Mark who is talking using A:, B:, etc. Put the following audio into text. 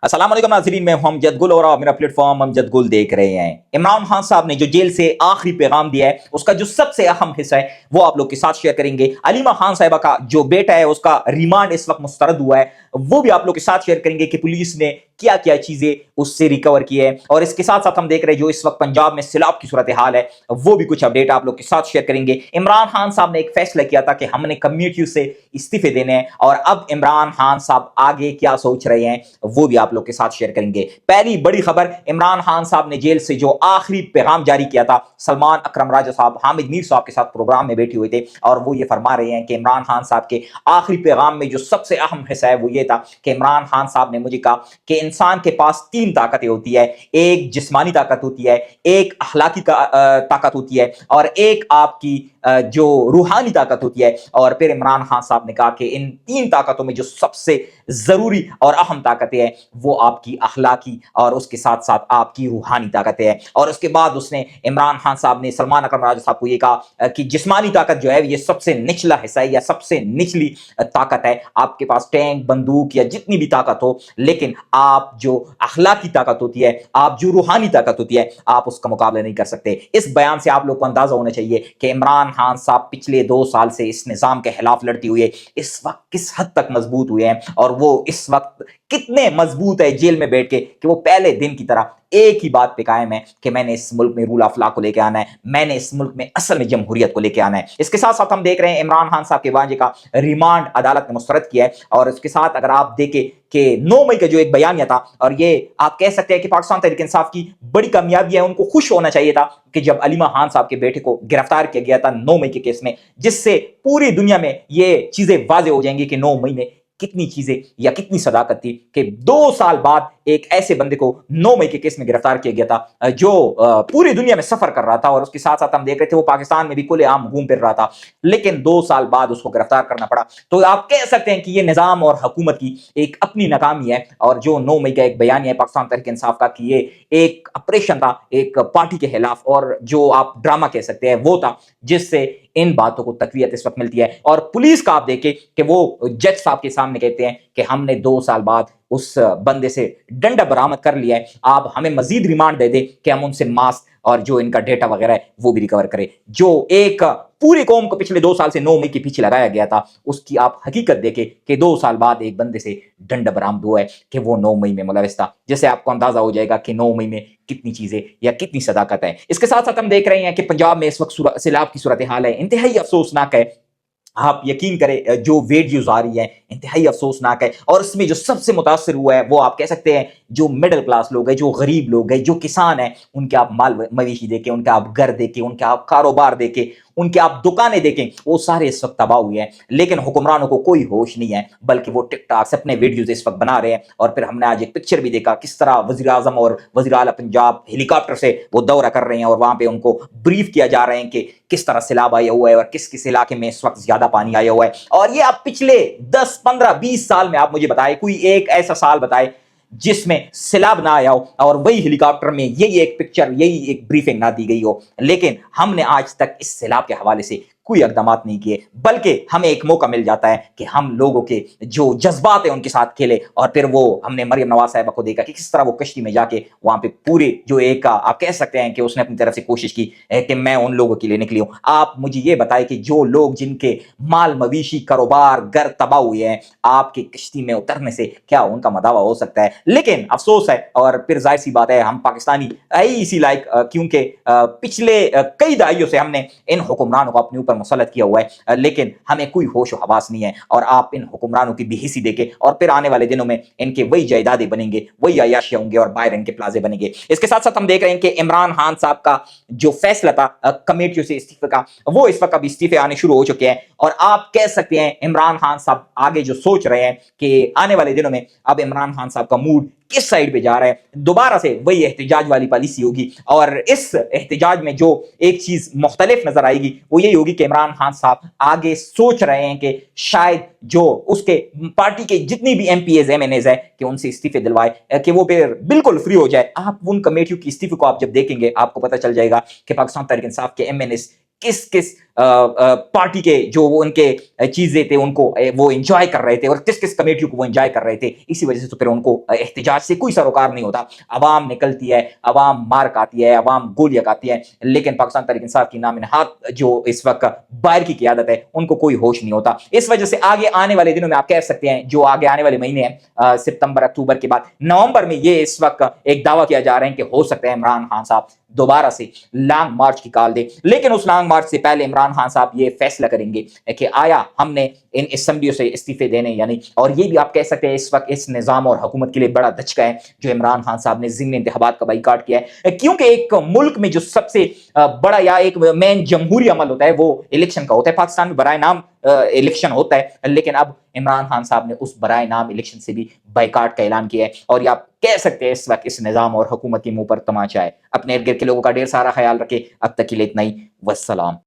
A: अस्सलाम वालेकुम नाज़रीन, मैं हूं अमजद गुल और आप मेरा प्लेटफॉर्म अमजद गुल देख रहे हैं। इमरान खान साहब ने जो जेल से आखिरी पैगाम दिया है उसका जो सबसे अहम हिस्सा है वो आप लोग के साथ शेयर करेंगे। अलीमा खान साहिबा का जो बेटा है उसका रिमांड इस वक्त मुस्तरद हुआ है, वो भी आप लोग के साथ शेयर करेंगे कि पुलिस ने क्या क्या चीजें उससे रिकवर की है। और इसके साथ साथ हम देख रहे हैं जो इस वक्त पंजाब में सैलाब की सूरत हाल है, वो भी कुछ अपडेट आप लोग के साथ शेयर करेंगे। इमरान खान साहब ने एक फैसला किया था कि हमने कम्युनिटी से इस्तीफे देने हैं, और अब इमरान खान साहब आगे क्या सोच रहे हैं वो भी आप लोग के साथ शेयर करेंगे। पहली बड़ी खबर, इमरान खान साहब ने जेल से जो आखिरी पैगाम जारी किया था, सलमान अकरम राजा साहब हामिद मीर साहब के साथ प्रोग्राम में बैठे हुए थे, और वो ये फरमा रहे हैं कि इमरान खान साहब के आखिरी पैगाम में जो सबसे अहम हिस्सा है वो ये था कि इमरान खान साहब ने मुझे कहा कि इंसान के पास तीन ताकतें होती है, एक जिस्मानी ताकत होती है, एक अखलाकी ताकत होती है, और एक आपकी जो रूहानी ताकत होती है। और फिर इमरान खान साहब ने कहा कि इन तीन ताकतों में जो सबसे जरूरी और अहम ताकतें हैं वो आपकी अखलाकी और उसके साथ साथ आपकी रूहानी ताकतें हैं। और उसके बाद उसने इमरान खान साहब ने सलमान अकरम राजा साहब को ये कहा कि जिस्मानी ताकत जो है ये सबसे निचला हिस्सा है या सबसे निचली ताकत है। आपके पास टैंक बंदूक या जितनी भी ताकत हो, लेकिन आप जो अखलाकी ताकत होती है, आप जो रूहानी ताकत होती है, आप उसका मुकाबला नहीं कर सकते। इस बयान से आप लोग को अंदाजा होना चाहिए कि इमरान खान साहब पिछले 2 साल से इस निजाम के खिलाफ लड़ते हुए इस वक्त किस हद तक मजबूत हुए हैं, और वो इस वक्त कितने मजबूत है जेल में बैठ के कि वो पहले दिन की तरह एक ही बात पे कायम है कि मैंने इस मुल्क में रूल ऑफ लॉ को लेके आना है, मैंने इस मुल्क में असल में जमहूरियत को लेके आना है। इसके साथ साथ हम देख रहे हैं इमरान खान साहब के भांजे का रिमांड अदालत ने मुस्तरद किया है। और इसके साथ अगर आप देखें कि 9 मई का जो एक बयानिया था, और ये आप कह सकते हैं कि पाकिस्तान तहरीक इंसाफ की बड़ी कामयाबी है, उनको खुश होना चाहिए था कि जब अलीमा खान साहब के बेटे को गिरफ्तार किया गया था 9 मई के केस में, जिससे पूरी दुनिया में ये चीजें वाजे हो जाएंगी कि 9 मई में कितनी चीजें या कितनी सदाकत थी कि 2 साल बाद एक ऐसे बंदे को 9 मई के केस में गिरफ्तार किया गया था जो पूरी दुनिया में सफर कर रहा था। और उसके साथ साथ हम देख रहे थे वो पाकिस्तान में भी खुलेआम घूम फिर रहा था, लेकिन 2 साल बाद उसको गिरफ्तार करना पड़ा। तो आप कह सकते हैं कि ये निजाम और हुकूमत की एक अपनी नाकामी है। और जो 9 मई का एक बयान है पाकिस्तान तहरीक इंसाफ का कि ये एक ऑपरेशन था एक पार्टी के खिलाफ, और जो आप ड्रामा कह सकते हैं वो था, जिससे इन बातों को तकवीयत इस वक्त मिलती है। और पुलिस का आप देखें कि वो जज साहब के सामने कहते हैं कि हमने 2 साल बाद उस बंदे से डंडा बरामद कर लिया है, आप हमें मजीद रिमांड दे दे कि हम उनसे मास्क और जो इनका डेटा वगैरह है वो भी रिकवर करें। जो एक पूरी कौम को पिछले 2 साल से 9 मई के पीछे लगाया गया था, उसकी आप हकीकत देखें कि 2 साल बाद एक बंदे से डंडा बरामद हुआ है कि वो 9 मई में मुलविस था, जैसे आपको अंदाजा हो जाएगा कि 9 मई में कितनी चीजें या कितनी सदाकत है। इसके साथ साथ हम देख रहे हैं कि पंजाब में इस वक्त सैलाब की सूरत हाल है, इंतहाई अफसोसनाक है। आप यकीन करें जो वीडियोस आ रही है इंतहाई अफसोसनाक है, और इसमें जो सबसे मुतासर हुआ है वो आप कह सकते हैं जो मिडिल क्लास लोग हैं, जो गरीब लोग हैं, जो किसान हैं, उनके आप माल मवेशी देके, उनके आप घर देके, उनके आप कारोबार देके, उनके आप दुकानें देखें, वो सारे इस वक्त तबाह हुए हैं। लेकिन हुक्मरानों को कोई होश नहीं है, बल्कि वो टिकटॉक से अपने वीडियोस इस वक्त बना रहे हैं। और फिर हमने आज एक पिक्चर भी देखा किस तरह वजीर आजम और वजीर आला पंजाब हेलीकॉप्टर से वो दौरा कर रहे हैं, और वहां पे उनको ब्रीफ किया जा रहा है कि किस तरह सैलाब आया हुआ है और किस किस इलाके में इस वक्त ज्यादा पानी आया हुआ है। और ये आप पिछले 10, 15, 20 साल में आप मुझे बताए कोई एक ऐसा साल बताए जिसमें सैलाब ना आया हो और वही हेलीकॉप्टर में यही एक पिक्चर, यही एक ब्रीफिंग ना दी गई हो। लेकिन हमने आज तक इस सैलाब के हवाले से कोई इक़दामात नहीं किए, बल्कि हमें एक मौका मिल जाता है कि हम लोगों के जो जज्बात है उनके साथ खेले। और फिर वो हमने मरियम नवाज साहिबा को देखा कि किस तरह वो कश्ती में जाके वहां पे पूरे जो एक आप कह सकते हैं कि उसने अपनी तरफ से कोशिश की कि मैं उन लोगों के लिए निकली हूं। आप मुझे ये बताएं कि जो लोग जिनके माल मवेशी कारोबार घर तबाह हुए हैं, आपकी कश्ती में उतरने से क्या उनका मदावा हो सकता है? लेकिन अफसोस है, और फिर जाहिर सी बात है हम पाकिस्तानी है इसी लायक, क्योंकि पिछले कई दहाइयों से हमने इन हुक्मरानों को अपने ऊपर मुसल्लत किया हुआ है, लेकिन हमें कोई होश और हवास नहीं है। और आप इन हुक्मरानों की बेहिसी देखे, और फिर आने वाले दिनों में इनके वही जायदादें बनेंगे, वही अयाशियां होंगे, और बाहर इनके प्लाजे बनेंगे। इसके साथ साथ हम देख रहे हैं कि इमरान खान साहब का जो फैसला था कमेटियों से इस्तीफे का, वो इस वक्त अब इस्तीफे आने शुरू हो चुके हैं। और आप कह सकते हैं इमरान खान साहब आगे जो सोच रहे हैं कि आने वाले दिनों में अब इमरान खान साहब का मूड किस साइड पे जा रहा है, दोबारा से वही एहतजाज वाली पॉलिसी होगी। और इस एहतजाज में जो एक चीज मुख्तलिफ नजर आएगी वो यही होगी कि इमरान खान साहब आगे सोच रहे हैं कि शायद जो उसके पार्टी के जितनी भी एमपीएज एमएनएज है कि उनसे इस्तीफे दिलवाए, कि वो फिर बिल्कुल फ्री हो जाए। आप उन कमेटियों की इस्तीफे को आप जब देखेंगे आपको पता चल जाएगा कि पाकिस्तान तहरीक इंसाफ के एमएनएज किस किस पार्टी के जो वो उनके चीजें थे उनको वो एंजॉय कर रहे थे और किस किस कमेटियों को वो एंजॉय कर रहे थे। इसी वजह से तो फिर उनको एहतजाज से कोई सरोकार नहीं होता। अवाम निकलती है, अवाम मार खाती है, अवाम गोलियां खाती है, लेकिन पाकिस्तान तहरीक इंसाफ की नाम नहाद जो इस वक्त बाहर की क़यादत है उनको कोई होश नहीं होता। इस वजह से आगे आने वाले दिनों में आप कह सकते हैं, जो आगे आने वाले महीने हैं सितंबर अक्टूबर के बाद नवंबर में, ये इस वक्त एक दावा किया जा रहा है कि हो सकता है इमरान खान साहब दोबारा से लॉन्ग मार्च की कॉल दे। लेकिन उस लॉन्ग मार्च से पहले इमरान खान साहब ये फैसला करेंगे कि आया हमने इन असम्बलियों से इस्तीफे देने या नहीं। और ये भी आप कह सकते हैं इस वक्त इस निज़ाम और हुकूमत के लिए बड़ा धचका है जो इमरान खान साहब ने ज़िमनी इंतखाबात का बाइकाट किया है, क्योंकि एक मुल्क में जो सबसे बड़ा या एक मेन जमहूरी अमल होता है वो इलेक्शन का होता है। पाकिस्तान में बराए नाम इलेक्शन होता है, लेकिन अब इमरान खान साहब ने उस बराए नाम इलेक्शन से भी बाइकाट का ऐलान किया है। और ये आप कह सकते हैं इस वक्त इस निज़ाम और हुकूमत के मुंह पर तमाचा है। अपने इर्द गिर्द के लोगों का ढेर सारा ख्याल रखे। अब तक के लिए इतना ही। वस्सलाम।